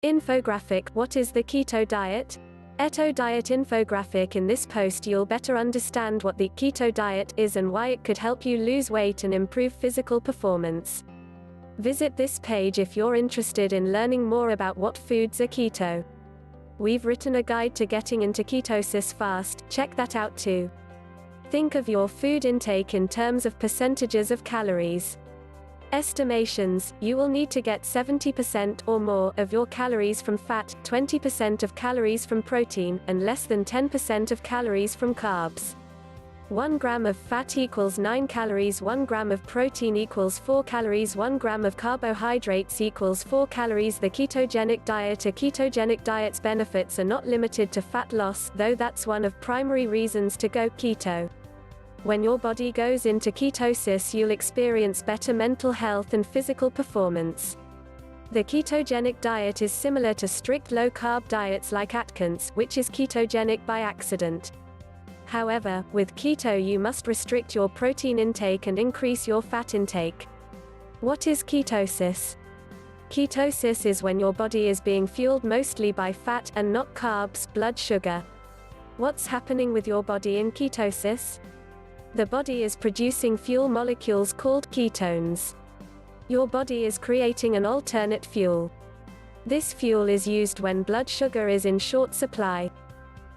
Infographic: what is the keto diet? Keto diet infographic. In this post you'll better understand what the keto diet is and why it could help you lose weight and improve physical performance. Visit this page if you're interested in learning more about what foods are keto. We've written a guide to getting into ketosis fast, check that out too. Think of your food intake in terms of percentages of calories. Estimations: you will need to get 70% or more of your calories from fat, 20% of calories from protein, and less than 10% of calories from carbs. 1 gram of fat equals 9 calories, 1 gram of protein equals 4 calories, 1 gram of carbohydrates equals 4 calories. The ketogenic diet. A ketogenic diet's benefits are not limited to fat loss, though that's one of primary reasons to go keto. When your body goes into ketosis, you'll experience better mental health and physical performance. The ketogenic diet is similar to strict low-carb diets like Atkins, which is ketogenic by accident. However, with keto you must restrict your protein intake and increase your fat intake. What is ketosis? Ketosis is when your body is being fueled mostly by fat, and not carbs, blood sugar. What's happening with your body in ketosis? The body is producing fuel molecules called ketones. Your body is creating an alternate fuel. This fuel is used when blood sugar is in short supply.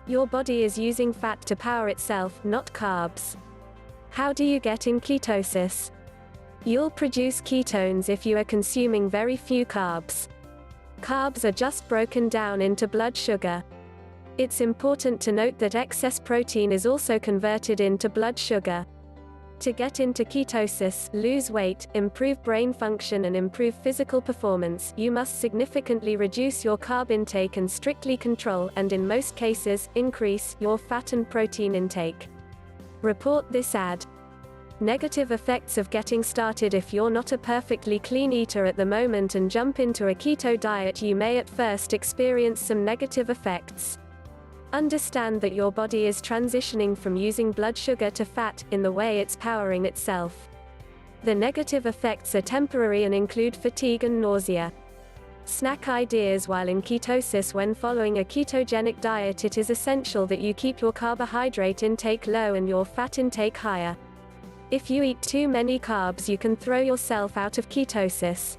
Your body is using fat to power itself, not carbs. How do you get in ketosis? You'll produce ketones if you are consuming very few carbs. Carbs are just broken down into blood sugar. It's important to note that excess protein is also converted into blood sugar. To get into ketosis, lose weight, improve brain function and improve physical performance, you must significantly reduce your carb intake and strictly control, and in most cases, increase, your fat and protein intake. Report this ad. Negative effects of getting started. If you're not a perfectly clean eater at the moment and jump into a keto diet, you may at first experience some negative effects. Understand that your body is transitioning from using blood sugar to fat, in the way it's powering itself. The negative effects are temporary and include fatigue and nausea. Snack ideas. While in ketosis, when following a ketogenic diet, it is essential that you keep your carbohydrate intake low and your fat intake higher. If you eat too many carbs, you can throw yourself out of ketosis.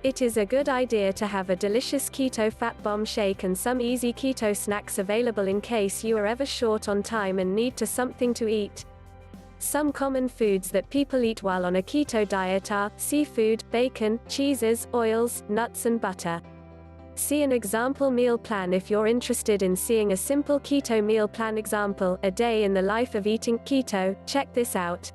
It is a good idea to have a delicious keto fat bomb shake and some easy keto snacks available in case you are ever short on time and need something to eat. Some common foods that people eat while on a keto diet are seafood, bacon, cheeses, oils, nuts and butter. See an example meal plan if you're interested in seeing a simple keto meal plan example, a day in the life of eating keto. Check this out.